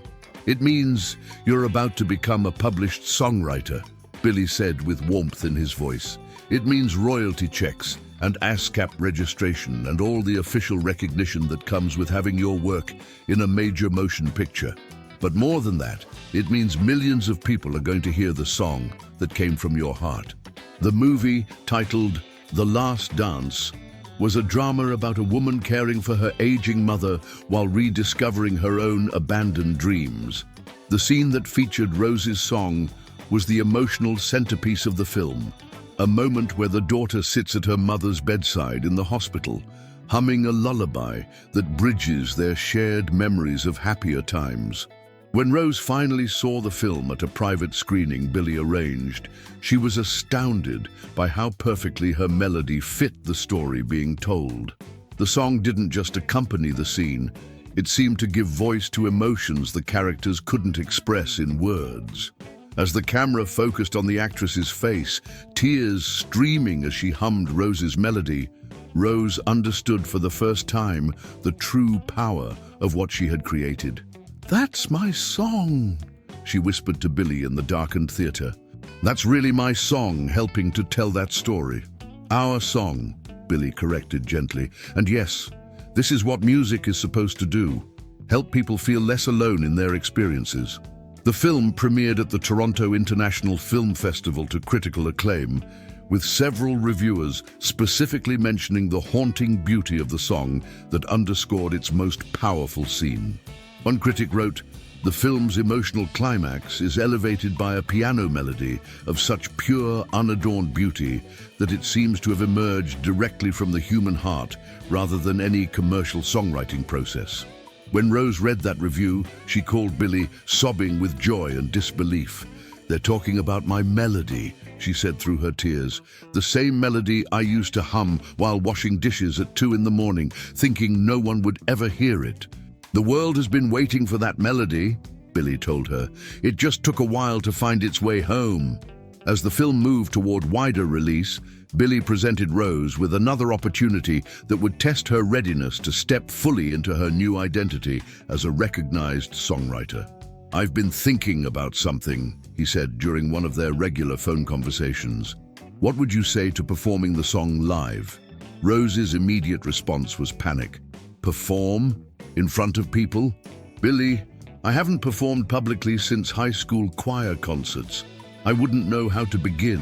It means you're about to become a published songwriter, Billy said with warmth in his voice. It means royalty checks and ASCAP registration and all the official recognition that comes with having your work in a major motion picture. But more than that, it means millions of people are going to hear the song that came from your heart. The movie, titled The Last Dance, was a drama about a woman caring for her aging mother while rediscovering her own abandoned dreams. The scene that featured Rose's song was the emotional centerpiece of the film, a moment where the daughter sits at her mother's bedside in the hospital, humming a lullaby that bridges their shared memories of happier times. When Rose finally saw the film at a private screening Billy arranged, she was astounded by how perfectly her melody fit the story being told. The song didn't just accompany the scene, it seemed to give voice to emotions the characters couldn't express in words. As the camera focused on the actress's face, tears streaming as she hummed Rose's melody, Rose understood for the first time the true power of what she had created. "That's my song," she whispered to Billy in the darkened theater. "That's really my song, helping to tell that story." "Our song," Billy corrected gently. "And yes, this is what music is supposed to do, help people feel less alone in their experiences." The film premiered at the Toronto International Film Festival to critical acclaim, with several reviewers specifically mentioning the haunting beauty of the song that underscored its most powerful scene. One critic wrote, "The film's emotional climax is elevated by a piano melody of such pure, unadorned beauty that it seems to have emerged directly from the human heart rather than any commercial songwriting process." When Rose read that review, she called Billy, sobbing with joy and disbelief. "They're talking about my melody," she said through her tears. "The same melody I used to hum while washing dishes at 2 in the morning, thinking no one would ever hear it." "The world has been waiting for that melody," Billy told her. "It just took a while to find its way home." As the film moved toward wider release, Billy presented Rose with another opportunity that would test her readiness to step fully into her new identity as a recognized songwriter. "I've been thinking about something," he said during one of their regular phone conversations. "What would you say to performing the song live?" Rose's immediate response was panic. "Perform? In front of people? Billy, I haven't performed publicly since high school choir concerts. I wouldn't know how to begin."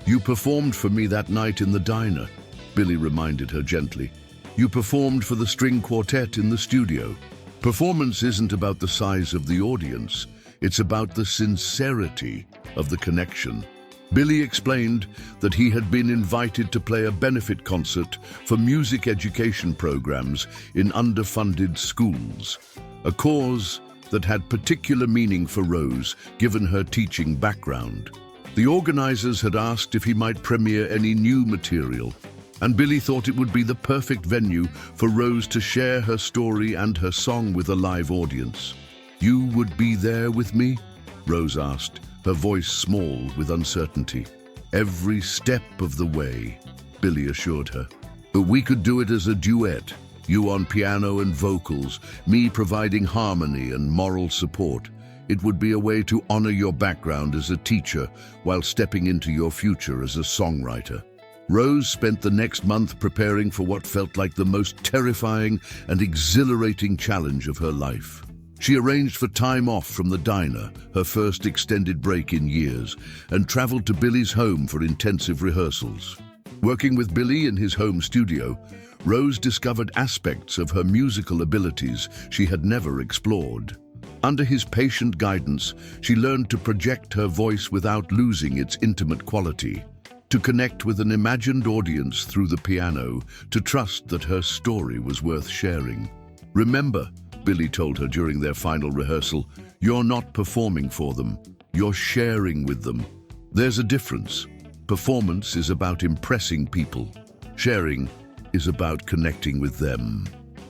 "You performed for me that night in the diner," Billy reminded her gently. "You performed for the string quartet in the studio." Performance isn't about the size of the audience, it's about the sincerity of the connection. Billy explained that he had been invited to play a benefit concert for music education programs in underfunded schools, a cause that had particular meaning for Rose given her teaching background. The organizers had asked if he might premiere any new material, and Billy thought it would be the perfect venue for Rose to share her story and her song with a live audience. "You would be there with me?" Rose asked, her voice small with uncertainty. "Every step of the way," Billy assured her. "But we could do it as a duet, you on piano and vocals, me providing harmony and moral support. It would be a way to honor your background as a teacher while stepping into your future as a songwriter." Rose spent the next month preparing for what felt like the most terrifying and exhilarating challenge of her life. She arranged for time off from the diner, her first extended break in years, and traveled to Billy's home for intensive rehearsals. Working with Billy in his home studio, Rose discovered aspects of her musical abilities she had never explored. Under his patient guidance, she learned to project her voice without losing its intimate quality, to connect with an imagined audience through the piano, to trust that her story was worth sharing. "Remember," Billy told her during their final rehearsal, "you're not performing for them, you're sharing with them. There's a difference. Performance is about impressing people. Sharing is about connecting with them.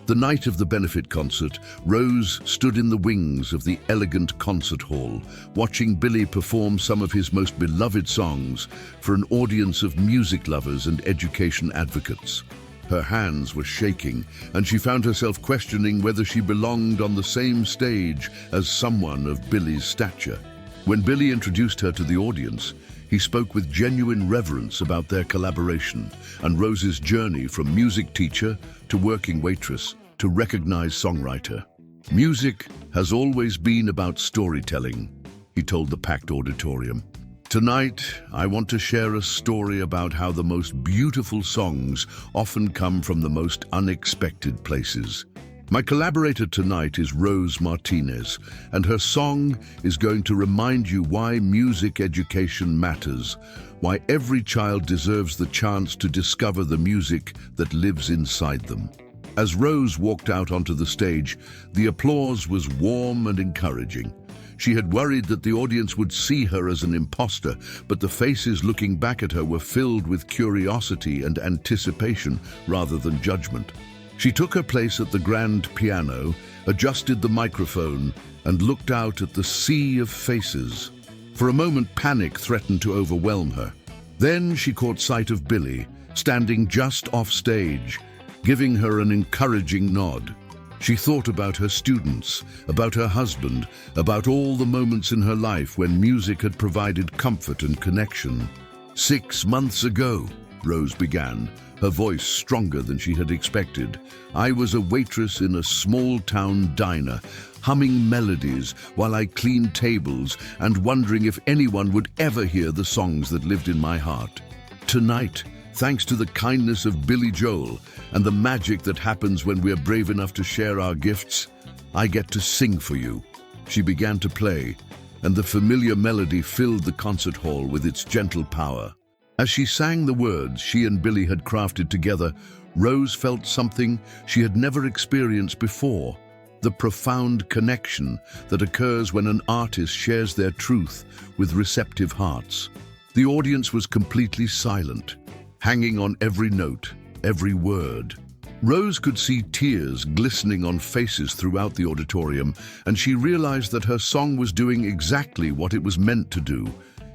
The night of the benefit concert, Rose stood in the wings of the elegant concert hall, watching Billy perform some of his most beloved songs for an audience of music lovers and education advocates. Her hands were shaking, and she found herself questioning whether she belonged on the same stage as someone of Billy's stature. When Billy introduced her to the audience, he spoke with genuine reverence about their collaboration and Rose's journey from music teacher to working waitress to recognized songwriter. Music has always been about storytelling, he told the packed auditorium. Tonight, I want to share a story about how the most beautiful songs often come from the most unexpected places. My collaborator tonight is Rose Martinez, and her song is going to remind you why music education matters, why every child deserves the chance to discover the music that lives inside them. As Rose walked out onto the stage, the applause was warm and encouraging. She had worried that the audience would see her as an imposter, but the faces looking back at her were filled with curiosity and anticipation rather than judgment. She took her place at the grand piano, adjusted the microphone, and looked out at the sea of faces. For a moment, panic threatened to overwhelm her. Then she caught sight of Billy, standing just off stage, giving her an encouraging nod. She thought about her students, about her husband, about all the moments in her life when music had provided comfort and connection. 6 months ago, Rose began, her voice stronger than she had expected. I was a waitress in a small-town diner, humming melodies while I cleaned tables and wondering if anyone would ever hear the songs that lived in my heart. Tonight, thanks to the kindness of Billy Joel and the magic that happens when we're brave enough to share our gifts, I get to sing for you. She began to play, and the familiar melody filled the concert hall with its gentle power. As she sang the words she and Billy had crafted together, Rose felt something she had never experienced before, the profound connection that occurs when an artist shares their truth with receptive hearts. The audience was completely silent, hanging on every note, every word. Rose could see tears glistening on faces throughout the auditorium, and she realized that her song was doing exactly what it was meant to do,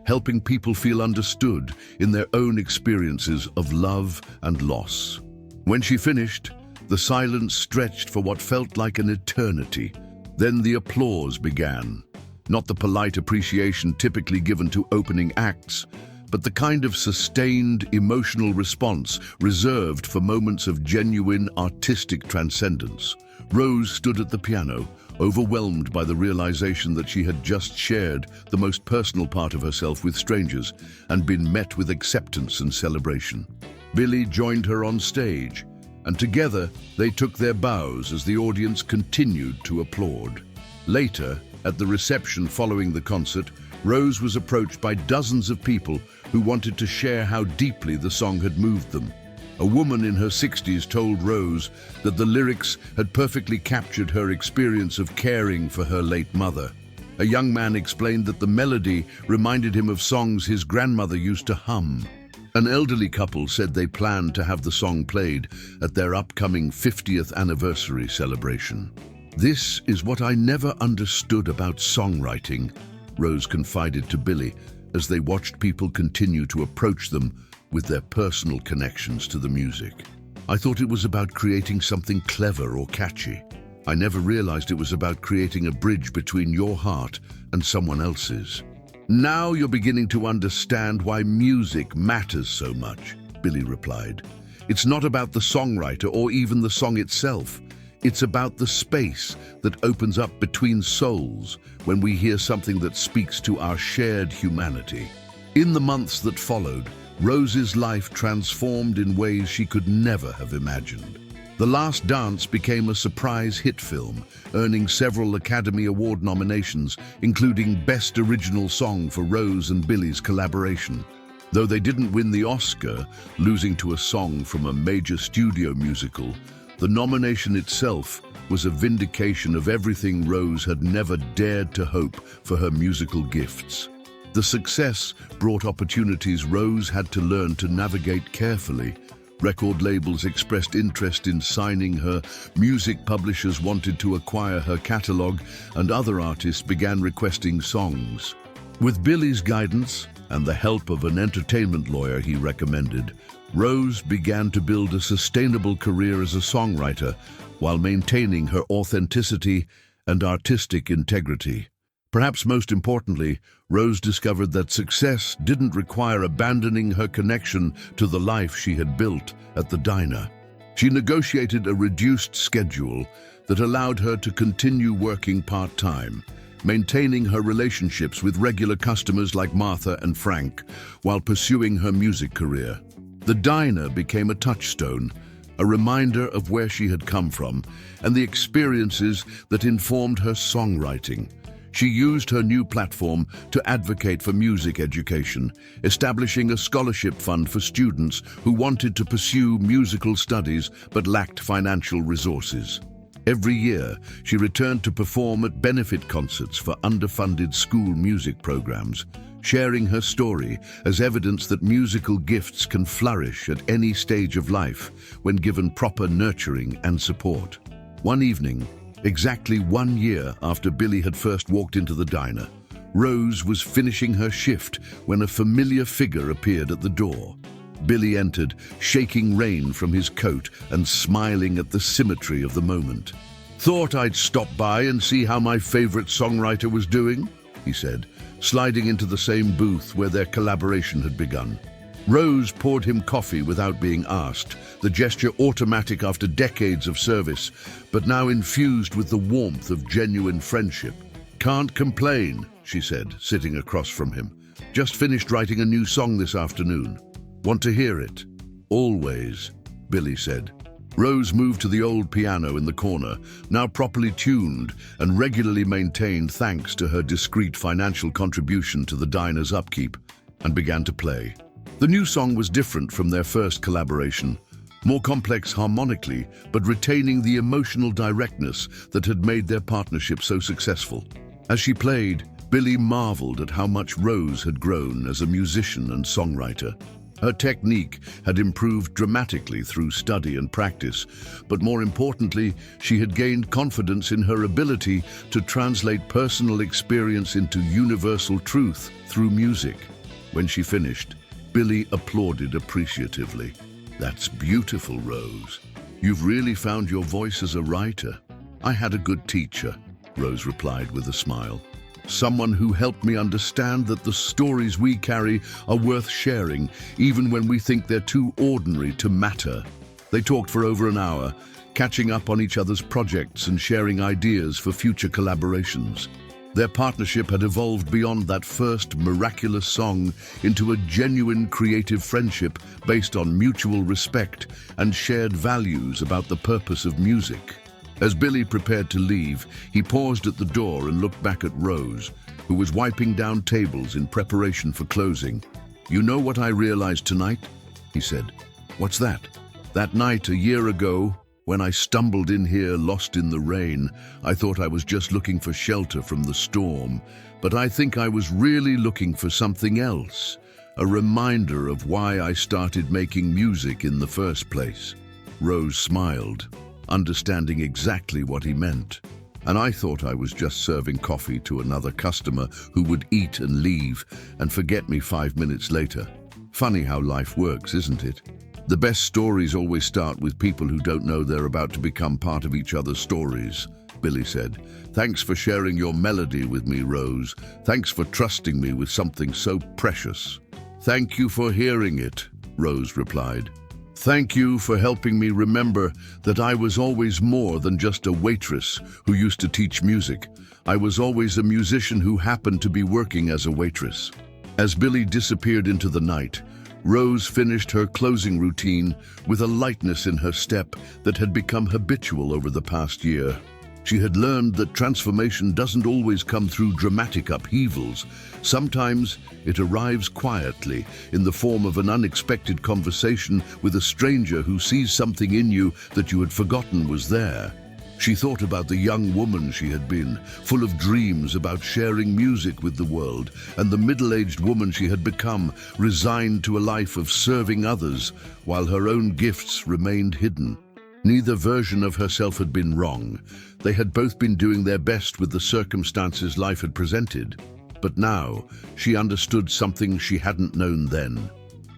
helping people feel understood in their own experiences of love and loss. When she finished, the silence stretched for what felt like an eternity. Then the applause began. Not the polite appreciation typically given to opening acts, but the kind of sustained emotional response reserved for moments of genuine artistic transcendence. Rose stood at the piano, overwhelmed by the realization that she had just shared the most personal part of herself with strangers and been met with acceptance and celebration. Billy joined her on stage, and together they took their bows as the audience continued to applaud. Later, at the reception following the concert, Rose was approached by dozens of people who wanted to share how deeply the song had moved them. A woman in her 60s told Rose that the lyrics had perfectly captured her experience of caring for her late mother. A young man explained that the melody reminded him of songs his grandmother used to hum. An elderly couple said they planned to have the song played at their upcoming 50th anniversary celebration. This is what I never understood about songwriting, Rose confided to Billy as they watched people continue to approach them with their personal connections to the music. I thought it was about creating something clever or catchy. I never realized it was about creating a bridge between your heart and someone else's. Now you're beginning to understand why music matters so much, Billy replied. It's not about the songwriter or even the song itself. It's about the space that opens up between souls when we hear something that speaks to our shared humanity. In the months that followed, Rose's life transformed in ways she could never have imagined. The Last Dance became a surprise hit film, earning several Academy Award nominations, including Best Original Song for Rose and Billy's collaboration. Though they didn't win the Oscar, losing to a song from a major studio musical, the nomination itself was a vindication of everything Rose had never dared to hope for her musical gifts. The success brought opportunities Rose had to learn to navigate carefully, Record labels expressed interest in signing her, music publishers wanted to acquire her catalog, and other artists began requesting songs. With Billy's guidance and the help of an entertainment lawyer he recommended, Rose began to build a sustainable career as a songwriter while maintaining her authenticity and artistic integrity. Perhaps most importantly, Rose discovered that success didn't require abandoning her connection to the life she had built at the diner. She negotiated a reduced schedule that allowed her to continue working part-time, maintaining her relationships with regular customers like Martha and Frank while pursuing her music career. The diner became a touchstone, a reminder of where she had come from and the experiences that informed her songwriting. She used her new platform to advocate for music education, establishing a scholarship fund for students who wanted to pursue musical studies but lacked financial resources. Every year, she returned to perform at benefit concerts for underfunded school music programs, sharing her story as evidence that musical gifts can flourish at any stage of life when given proper nurturing and support. One evening, exactly 1 year after Billy had first walked into the diner, Rose was finishing her shift when a familiar figure appeared at the door. Billy entered, shaking rain from his coat and smiling at the symmetry of the moment. "Thought I'd stop by and see how my favorite songwriter was doing," he said, sliding into the same booth where their collaboration had begun. Rose poured him coffee without being asked, the gesture automatic after decades of service, but now infused with the warmth of genuine friendship. "Can't complain," she said, sitting across from him. "Just finished writing a new song this afternoon. Want to hear it?" "Always," Billy said. Rose moved to the old piano in the corner, now properly tuned and regularly maintained thanks to her discreet financial contribution to the diner's upkeep, and began to play. The new song was different from their first collaboration, more complex harmonically, but retaining the emotional directness that had made their partnership so successful. As she played, Billy marveled at how much Rose had grown as a musician and songwriter. Her technique had improved dramatically through study and practice, but more importantly, she had gained confidence in her ability to translate personal experience into universal truth through music. When she finished, Billy applauded appreciatively. "That's beautiful, Rose. You've really found your voice as a writer." "I had a good teacher," Rose replied with a smile. "Someone who helped me understand that the stories we carry are worth sharing, even when we think they're too ordinary to matter." They talked for over an hour, catching up on each other's projects and sharing ideas for future collaborations. Their partnership had evolved beyond that first miraculous song into a genuine creative friendship based on mutual respect and shared values about the purpose of music. As Billy prepared to leave, he paused at the door and looked back at Rose, who was wiping down tables in preparation for closing. "You know what I realized tonight?" he said. "What's that?" "That night a year ago, when I stumbled in here lost in the rain, I thought I was just looking for shelter from the storm, but I think I was really looking for something else, a reminder of why I started making music in the first place." Rose smiled, understanding exactly what he meant. "And I thought I was just serving coffee to another customer who would eat and leave and forget me 5 minutes later. Funny how life works, isn't it? The best stories always start with people who don't know they're about to become part of each other's stories," Billy said. "Thanks for sharing your melody with me, Rose. Thanks for trusting me with something so precious." "Thank you for hearing it," Rose replied. "Thank you for helping me remember that I was always more than just a waitress who used to teach music. I was always a musician who happened to be working as a waitress." As Billy disappeared into the night, Rose finished her closing routine with a lightness in her step that had become habitual over the past year. She had learned that transformation doesn't always come through dramatic upheavals. Sometimes it arrives quietly, in the form of an unexpected conversation with a stranger who sees something in you that you had forgotten was there. She thought about the young woman she had been, full of dreams about sharing music with the world, and the middle-aged woman she had become, resigned to a life of serving others, while her own gifts remained hidden. Neither version of herself had been wrong. They had both been doing their best with the circumstances life had presented. But now, she understood something she hadn't known then.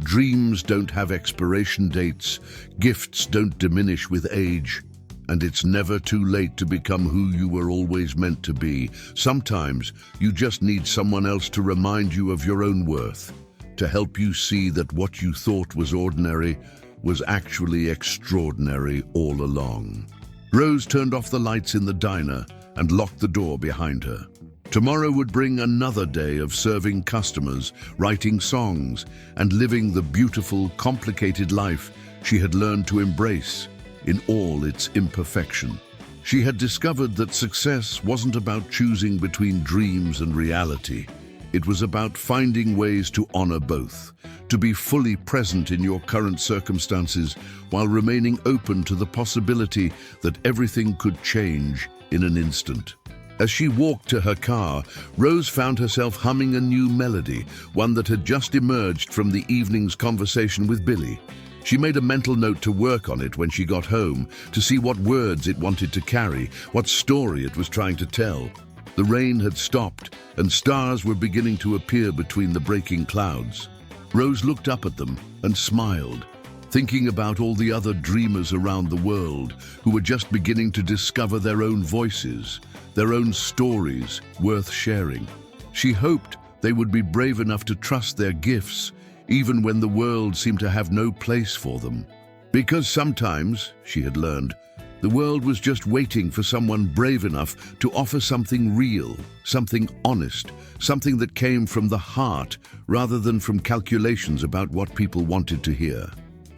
Dreams don't have expiration dates, gifts don't diminish with age, and it's never too late to become who you were always meant to be. Sometimes, you just need someone else to remind you of your own worth, to help you see that what you thought was ordinary was actually extraordinary all along. Rose turned off the lights in the diner and locked the door behind her. Tomorrow would bring another day of serving customers, writing songs, and living the beautiful, complicated life she had learned to embrace in all its imperfection. She had discovered that success wasn't about choosing between dreams and reality. It was about finding ways to honor both, to be fully present in your current circumstances while remaining open to the possibility that everything could change in an instant. As she walked to her car, Rose found herself humming a new melody, one that had just emerged from the evening's conversation with Billy. She made a mental note to work on it when she got home, to see what words it wanted to carry, what story it was trying to tell. The rain had stopped, and stars were beginning to appear between the breaking clouds. Rose looked up at them and smiled, thinking about all the other dreamers around the world who were just beginning to discover their own voices, their own stories worth sharing. She hoped they would be brave enough to trust their gifts, even when the world seemed to have no place for them. Because sometimes, she had learned, the world was just waiting for someone brave enough to offer something real, something honest, something that came from the heart rather than from calculations about what people wanted to hear.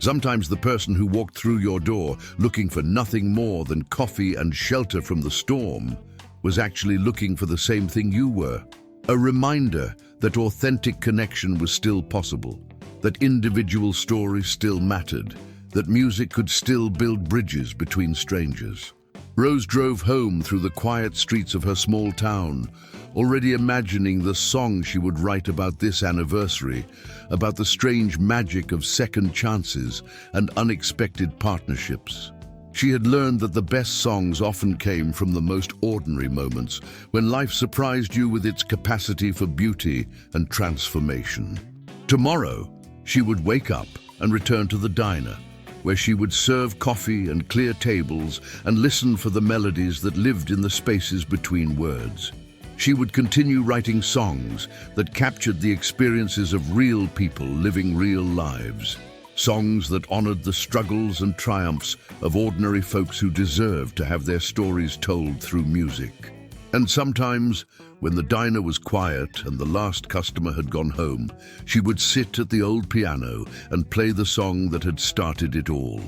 Sometimes the person who walked through your door looking for nothing more than coffee and shelter from the storm was actually looking for the same thing you were. A reminder that authentic connection was still possible, that individual stories still mattered, that music could still build bridges between strangers. Rose drove home through the quiet streets of her small town, already imagining the song she would write about this anniversary, about the strange magic of second chances and unexpected partnerships. She had learned that the best songs often came from the most ordinary moments, when life surprised you with its capacity for beauty and transformation. Tomorrow, she would wake up and return to the diner, where she would serve coffee and clear tables and listen for the melodies that lived in the spaces between words. She would continue writing songs that captured the experiences of real people living real lives. Songs that honored the struggles and triumphs of ordinary folks who deserved to have their stories told through music. And sometimes, when the diner was quiet and the last customer had gone home, she would sit at the old piano and play the song that had started it all,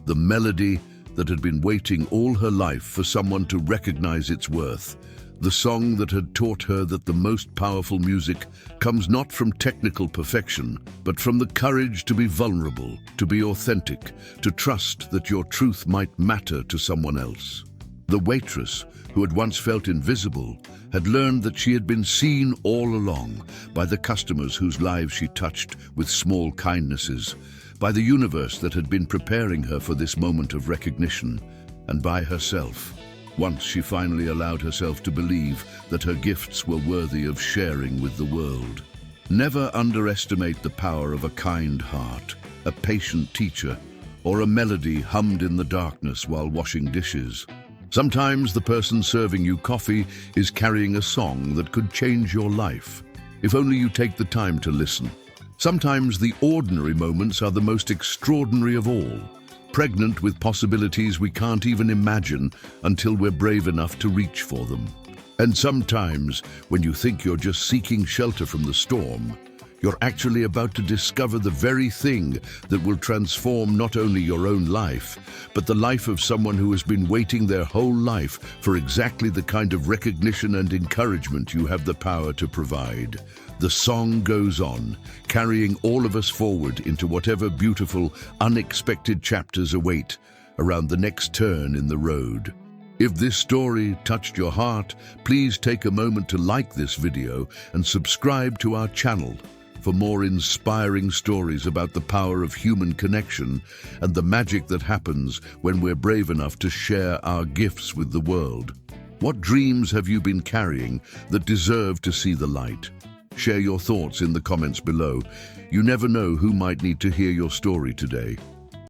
the melody that had been waiting all her life for someone to recognize its worth, the song that had taught her that the most powerful music comes not from technical perfection, but from the courage to be vulnerable, to be authentic, to trust that your truth might matter to someone else. The waitress, who had once felt invisible, had learned that she had been seen all along by the customers whose lives she touched with small kindnesses, by the universe that had been preparing her for this moment of recognition, and by herself. Once she finally allowed herself to believe that her gifts were worthy of sharing with the world. Never underestimate the power of a kind heart, a patient teacher, or a melody hummed in the darkness while washing dishes. Sometimes the person serving you coffee is carrying a song that could change your life, if only you take the time to listen. Sometimes the ordinary moments are the most extraordinary of all, pregnant with possibilities we can't even imagine until we're brave enough to reach for them. And sometimes, when you think you're just seeking shelter from the storm, you're actually about to discover the very thing that will transform not only your own life, but the life of someone who has been waiting their whole life for exactly the kind of recognition and encouragement you have the power to provide. The song goes on, carrying all of us forward into whatever beautiful, unexpected chapters await around the next turn in the road. If this story touched your heart, please take a moment to like this video and subscribe to our channel for more inspiring stories about the power of human connection and the magic that happens when we're brave enough to share our gifts with the world. What dreams have you been carrying that deserve to see the light? Share your thoughts in the comments below. You never know who might need to hear your story today.